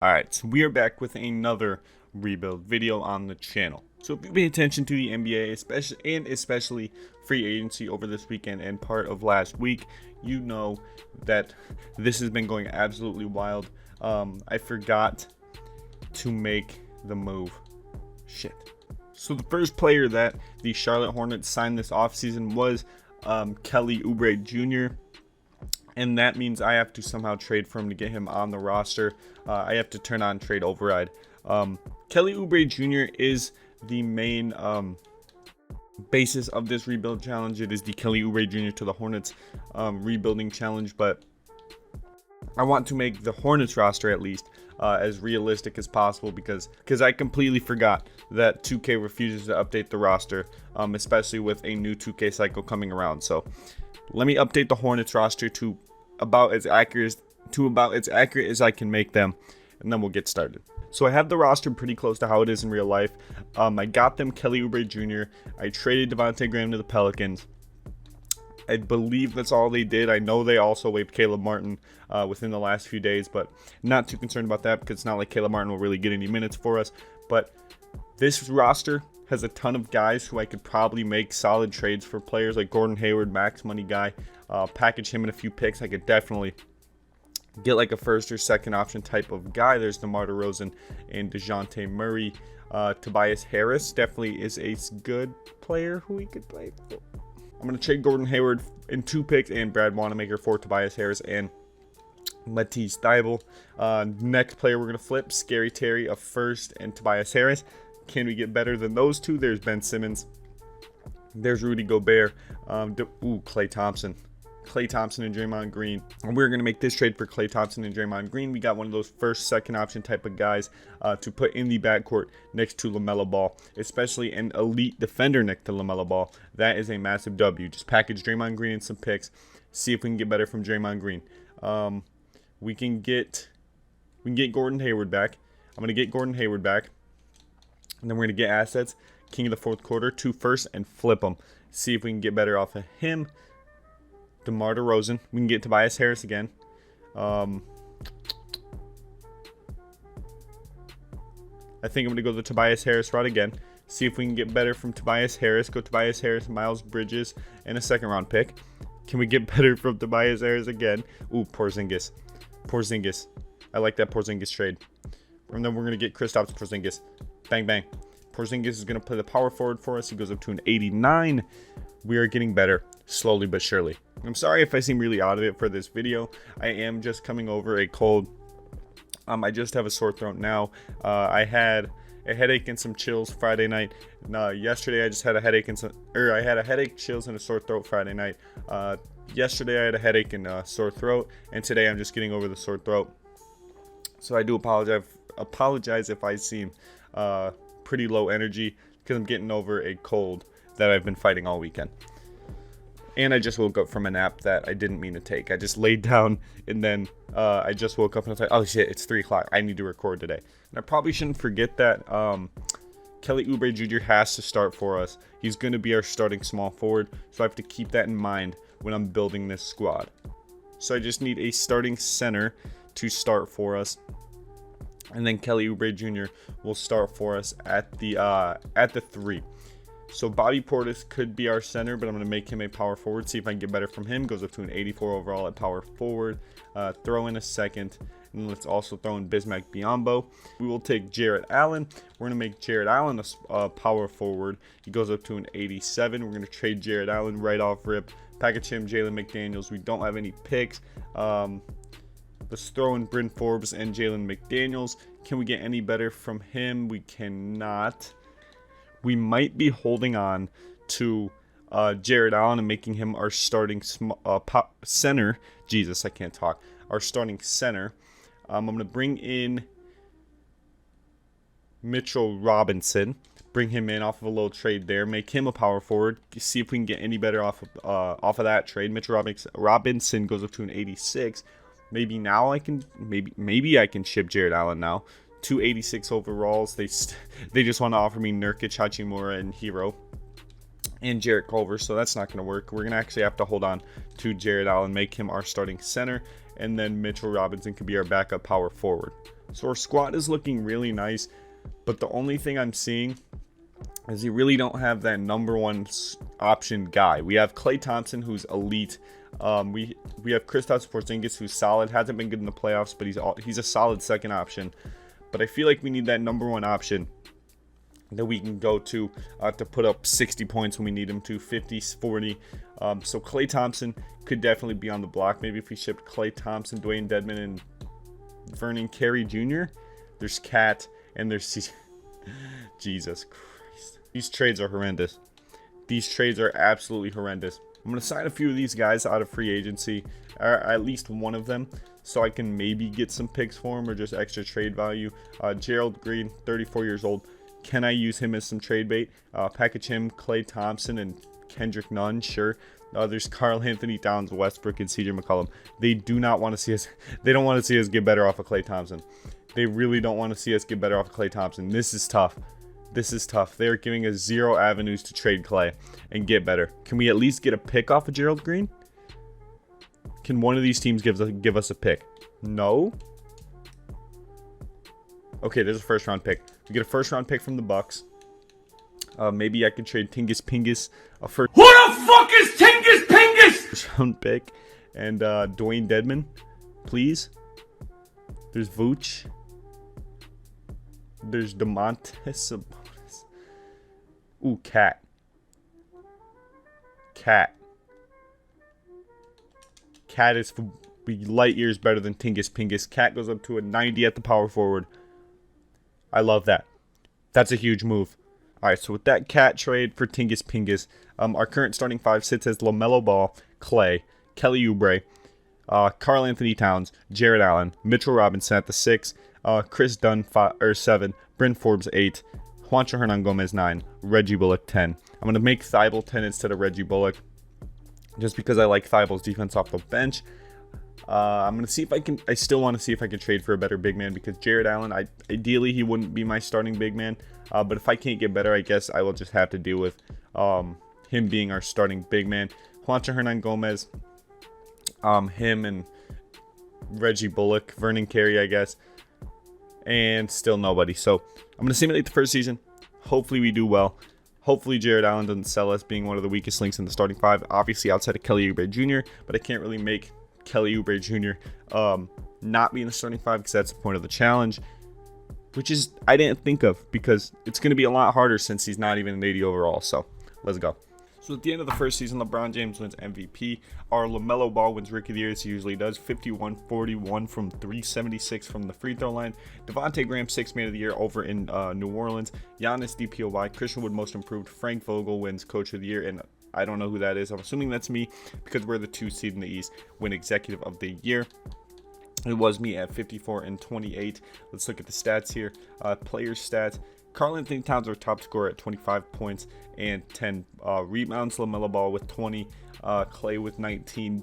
Alright, so we are back with another rebuild video on the channel. So if you pay attention to the NBA, especially free agency over this weekend and part of last week, you know that this has been going absolutely wild. I forgot to make the move. Shit. So the first player that the Charlotte Hornets signed this offseason was Kelly Oubre Jr., and that means I have to somehow trade for him to get him on the roster. I have to turn on trade override. Kelly Oubre Jr. is the main basis of this rebuild challenge. It is the Kelly Oubre Jr. to the Hornets rebuilding challenge, but I want to make the Hornets roster at least as realistic as possible because I completely forgot that 2K refuses to update the roster, especially with a new 2K cycle coming around. So let me update the Hornets roster to about as accurate as I can make them, and then we'll get started. So I have the roster pretty close to how it is in real life. I got them Kelly Oubre Jr. I traded Devontae Graham to the Pelicans. I believe that's all they did. I know they also waived Caleb Martin within the last few days, but not too concerned about that because it's not like Caleb Martin will really get any minutes for us. But this roster has a ton of guys who I could probably make solid trades for, players like Gordon Hayward, max money guy. Package him in a few picks. I could definitely get like a first or second option type of guy. There's DeMar DeRozan and DeJounte Murray. Tobias Harris definitely is a good player who we could play for. I'm going to trade Gordon Hayward in 2 picks and Brad Wanamaker for Tobias Harris and Matisse Thybulle. Next player we're going to flip, Scary Terry, a first, and Tobias Harris. Can we get better than those two? There's Ben Simmons. There's Rudy Gobert. Klay Thompson. Klay Thompson and Draymond Green. And we're going to make this trade for Klay Thompson and Draymond Green. We got one of those first, second option type of guys to put in the backcourt next to LaMelo Ball, especially an elite defender next to LaMelo Ball. That is a massive W. Just package Draymond Green and some picks. See if we can get better from Draymond Green. We can get Gordon Hayward back. I'm going to get Gordon Hayward back. And then we're going to get assets, king of the fourth quarter, 2 firsts, and flip them. See if we can get better off of him. DeMar DeRozan. We can get Tobias Harris again. I think I'm going to go the Tobias Harris route again. See if we can get better from Tobias Harris. Go Tobias Harris, Miles Bridges, and a second round pick. Can we get better from Tobias Harris again? Ooh, Porzingis. I like that Porzingis trade. And then we're going to get Kristaps Porzingis. Bang, bang. Porzingis is going to play the power forward for us. He goes up to an 89. We are getting better, slowly but surely. I'm sorry if I seem really out of it for this video. I am just coming over a cold. I just have a sore throat now. I had a headache and some chills Friday night. Yesterday I just had a headache I had a headache, chills, and a sore throat Friday night. Yesterday I had a headache and a sore throat, and today I'm just getting over the sore throat. So I do apologize if I seem pretty low energy because I'm getting over a cold that I've been fighting all weekend. And I just woke up from a nap that I didn't mean to take. I just laid down and then I just woke up and I was like, oh shit, it's 3 o'clock. I need to record today. And I probably shouldn't forget that Kelly Oubre Jr. has to start for us. He's going to be our starting small forward. So I have to keep that in mind when I'm building this squad. So I just need a starting center to start for us. And then Kelly Oubre Jr. will start for us at the 3. So Bobby Portis could be our center, but I'm going to make him a power forward. See if I can get better from him. Goes up to an 84 overall at power forward. Throw in a second. And let's also throw in Bismack Biyombo. We will take Jarrett Allen. We're going to make Jarrett Allen a power forward. He goes up to an 87. We're going to trade Jarrett Allen right off rip. Package him, Jalen McDaniels. We don't have any picks. Let's throw in Bryn Forbes and Jalen McDaniels. Can we get any better from him? We cannot. We might be holding on to Jarrett Allen and making him our starting center. Jesus, I can't talk. Our starting center. I'm going to bring in Mitchell Robinson. Bring him in off of a little trade there. Make him a power forward. See if we can get any better off of that trade. Mitchell Robinson goes up to an 86. Maybe now I can. Maybe I can ship Jarrett Allen now. 286 overalls. They just want to offer me Nurkic, Hachimura, and Hero. and Jarrett Culver, so that's not going to work. We're going to actually have to hold on to Jarrett Allen, make him our starting center, and then Mitchell Robinson could be our backup power forward. So our squad is looking really nice, but the only thing I'm seeing is you really don't have that number one option guy. We have Klay Thompson, who's elite. We have Kristaps Porzingis, who's solid. Hasn't been good in the playoffs, but he's a solid second option. But I feel like we need that number one option that we can go to put up 60 points when we need him to, 50, 40. So Klay Thompson could definitely be on the block. Maybe if we shipped Klay Thompson, Dwayne Dedmon, and Vernon Carey Jr. There's Cat, and there's Jesus Christ. These trades are horrendous. These trades are absolutely horrendous. I'm going to sign a few of these guys out of free agency, or at least one of them, so I can maybe get some picks for him or just extra trade value. Gerald Green, 34 years old. Can I use him as some trade bait? Package him, Klay Thompson, and Kendrick Nunn, sure. There's Karl Anthony Towns, Westbrook, and CJ McCollum. They do not want to see us. They don't want to see us get better off of Klay Thompson. They really don't want to see us get better off of Klay Thompson. This is tough. This is tough. They're giving us 0 avenues to trade Klay and get better. Can we at least get a pick off of Gerald Green? Can one of these teams give us a pick? No. Okay, there's a first round pick. We get a first round pick from the Bucks. Maybe I could trade Tingus Pingus a first. Who the fuck is Tingus Pingus? First round pick and Dwayne Dedmon, please. There's Vooch. There's DeMontis Sabonis. Ooh, Cat. Cat is light years better than Tingus Pingus. Cat goes up to a 90 at the power forward. I love that. That's a huge move. All right, so with that Cat trade for Tingus Pingus, our current starting five sits as LaMelo Ball, Klay, Kelly Oubre, Karl Anthony Towns, Jared Allen, Mitchell Robinson at the 6, Chris Dunn 7, Bryn Forbes 8, Juancho Hernangomez 9, Reggie Bullock 10. I'm going to make Thibault 10 instead of Reggie Bullock just because I like Thibault's defense off the bench. I'm going to see if I can. I still want to see if I can trade for a better big man because Jared Allen, ideally he wouldn't be my starting big man. But if I can't get better, I guess I will just have to deal with him being our starting big man. Juancho Hernangomez, him and Reggie Bullock, Vernon Carey, I guess. And still nobody. So I'm going to simulate the first season. Hopefully we do well. Hopefully Jared Allen doesn't sell us being one of the weakest links in the starting five. Obviously outside of Kelly Oubre Jr. But I can't really make Kelly Oubre Jr. Not be in the starting five because that's the point of the challenge. Which is, I didn't think of because it's going to be a lot harder since he's not even an 80 overall. So let's go. So at the end of the first season, LeBron James wins MVP. Our LaMelo Ball wins Rookie of the Year as he usually does. 51-41 from 376 from the free throw line. Devontae Graham, 6th Man of the Year over in New Orleans. Giannis DPOY. Christian Wood, Most Improved. Frank Vogel wins Coach of the Year. And I don't know who that is. I'm assuming that's me because we're the 2 seed in the East. Win Executive of the Year. It was me at 54-28. Let's look at the stats here. Players stats. Karl Anthony Towns, our top scorer at 25 points and 10 rebounds. LaMelo Ball with 20. Klay with 19.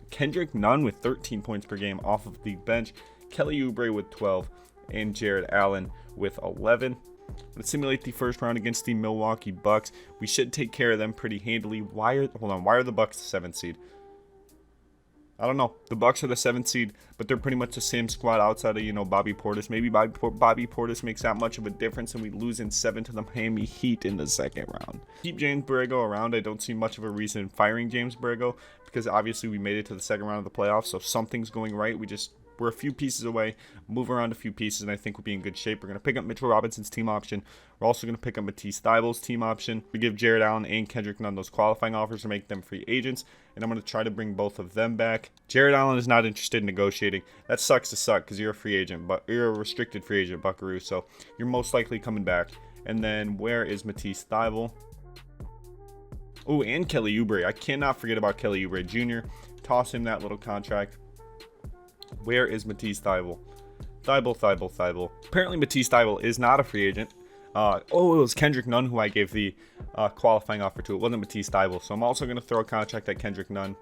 Kendrick Nunn with 13 points per game off of the bench. Kelly Oubre with 12. And Jared Allen with 11. Let's simulate the first round against the Milwaukee Bucks. We should take care of them pretty handily. Why are the Bucks the 7th seed? I don't know. The Bucks are the 7th seed, but they're pretty much the same squad outside of, Bobby Portis. Maybe Bobby Portis makes that much of a difference, and we lose in 7 to the Miami Heat in the second round. Keep James Borrego around. I don't see much of a reason in firing James Borrego because obviously we made it to the second round of the playoffs, so something's going right. We're a few pieces away, move around a few pieces, and I think we'll be in good shape. We're going to pick up Mitchell Robinson's team option. We're also going to pick up Matisse Thybulle's team option. We give Jared Allen and Kendrick Nunn those qualifying offers to make them free agents, and I'm going to try to bring both of them back. Jared Allen is not interested in negotiating. That sucks to suck because you're a free agent, but you're a restricted free agent, Buckaroo, so you're most likely coming back. And then where is Matisse Thybulle? Oh, and Kelly Oubre. I cannot forget about Kelly Oubre Jr. Toss him that little contract. Where is Matisse Thybulle? Thybulle. Apparently Matisse Thybulle is not a free agent. It was Kendrick Nunn who I gave the qualifying offer to. It wasn't Matisse Thybulle. So I'm also going to throw a contract at Kendrick Nunn.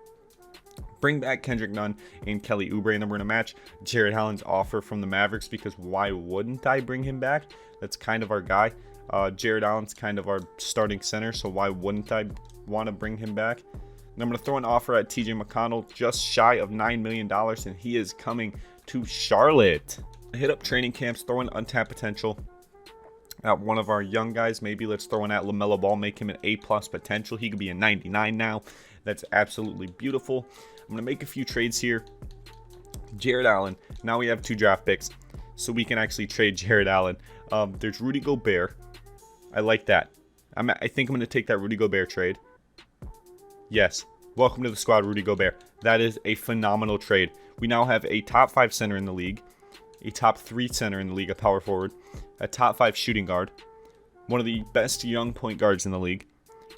Bring back Kendrick Nunn and Kelly Oubre, and then we're going to match Jared Allen's offer from the Mavericks because why wouldn't I bring him back? That's kind of our guy. Jared Allen's kind of our starting center, so why wouldn't I want to bring him back? And I'm going to throw an offer at TJ McConnell just shy of $9 million, and he is coming to Charlotte. hit up training camps, throw in untapped potential at one of our young guys. Maybe let's throw in at LaMelo Ball, make him an A+ potential. He could be a 99 now. That's absolutely beautiful. I'm going to make a few trades here. Jared Allen. Now we have 2 draft picks, so we can actually trade Jared Allen. There's Rudy Gobert. I like that. I think I'm going to take that Rudy Gobert trade. Yes. Welcome to the squad, Rudy Gobert. That is a phenomenal trade. We now have a top 5 center in the league, a top 3 center in the league, a power forward, a top 5 shooting guard, one of the best young point guards in the league,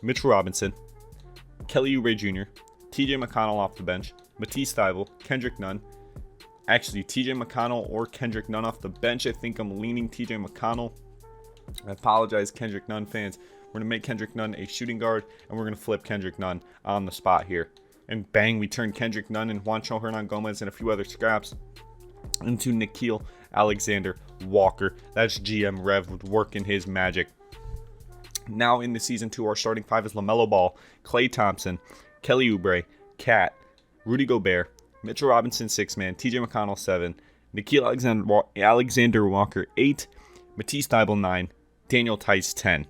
Mitchell Robinson, Kelly Oubre Jr., TJ McConnell off the bench, Matisse Thybulle, Kendrick Nunn. Actually, TJ McConnell or Kendrick Nunn off the bench. I think I'm leaning TJ McConnell. I apologize, Kendrick Nunn fans. We're going to make Kendrick Nunn a shooting guard, and we're going to flip Kendrick Nunn on the spot here. And bang, we turn Kendrick Nunn and Juancho Hernan-Gomez and a few other scraps into Nickeil Alexander-Walker. That's GM Rev working his magic. Now in the Season 2, our starting 5 is LaMelo Ball, Klay Thompson, Kelly Oubre, Cat, Rudy Gobert, Mitchell Robinson 6-man, TJ McConnell 7, Nickeil Alexander-Walker 8, Matisse Thybulle 9, Daniel Tice 10.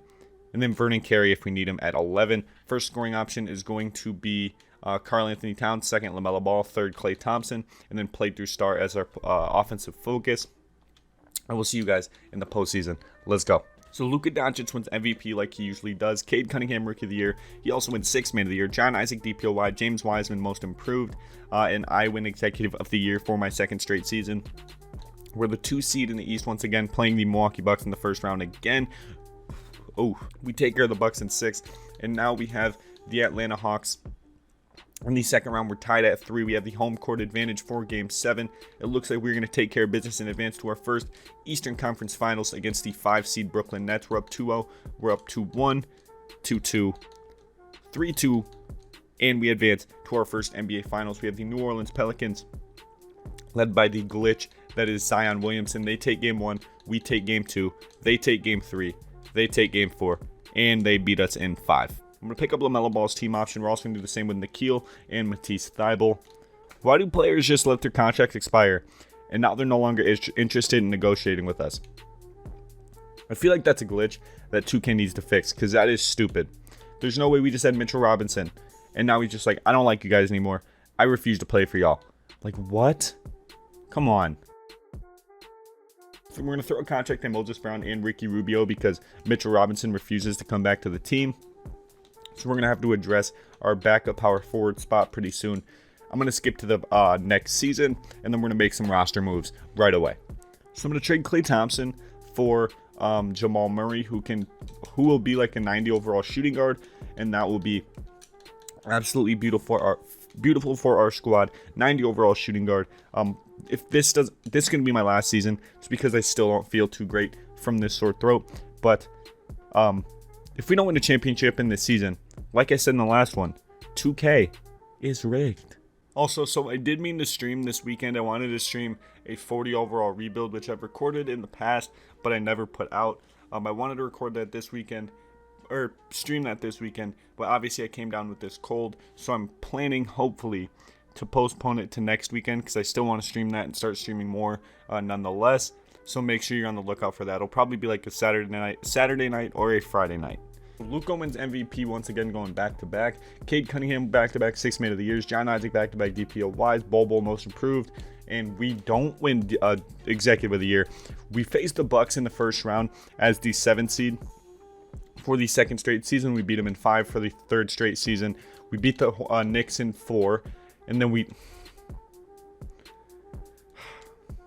And then Vernon Carey if we need him at 11. First scoring option is going to be Karl Anthony Towns, second LaMelo Ball, third Klay Thompson, and then play through Star as our offensive focus. And we'll see you guys in the postseason. Let's go. So Luka Doncic wins MVP like he usually does. Cade Cunningham Rookie of the Year. He also wins 6th Man of the Year. John Isaac DPOY. James Wiseman Most Improved. And I win Executive of the Year for my 2nd straight season. We're the 2 seed in the East once again, playing the Milwaukee Bucks in the first round again. Oh, we take care of the Bucks in 6th. And now we have the Atlanta Hawks. In the second round, we're tied at 3. We have the home court advantage for Game 7. It looks like we're going to take care of business and advance to our first Eastern Conference Finals against the 5 seed Brooklyn Nets. We're up 2-0. We're up 2-1, 2-2, 3-2, and we advance to our first NBA Finals. We have the New Orleans Pelicans, led by the glitch that is Zion Williamson. They take Game 1. We take Game 2. They take Game 3. They take Game 4. And they beat us in 5. I'm going to pick up LaMelo Ball's team option. We're also going to do the same with Nickeil and Matisse Thybulle. Why do players just let their contracts expire and now they're no longer interested in negotiating with us? I feel like that's a glitch that 2K needs to fix because that is stupid. There's no way we just had Mitchell Robinson and now he's just like, I don't like you guys anymore. I refuse to play for y'all. Like, what? Come on. So we're going to throw a contract in Moses Brown and Ricky Rubio because Mitchell Robinson refuses to come back to the team. So we're going to have to address our backup power forward spot pretty soon. I'm going to skip to the next season, and then we're going to make some roster moves right away. So I'm going to trade Klay Thompson for Jamal Murray, who will be like a 90 overall shooting guard, and that will be absolutely beautiful for our squad. 90 overall shooting guard. If this is going to be my last season, it's because I still don't feel too great from this sore throat. But if we don't win a championship in this season, like I said in the last one, 2K is rigged. Also, so I did mean to stream this weekend. I wanted to stream a 40 overall rebuild, which I've recorded in the past, but I never put out. I wanted to record that this weekend, or stream that this weekend, but obviously I came down with this cold, so I'm planning, hopefully, to postpone it to next weekend, because I still want to stream that and start streaming more nonetheless. So make sure you're on the lookout for that. It'll probably be like a Saturday night or a Friday night. Luka wins MVP once again, going back-to-back. Cade Cunningham back-to-back 6th Man of the Years. John Isaac back-to-back DPOYs. Bol Most Improved. And we don't win Executive of the Year. We faced the Bucks in the first round as the 7th seed. For the 2nd straight season, we beat them in 5 for the 3rd straight season. We beat the Knicks in 4. And then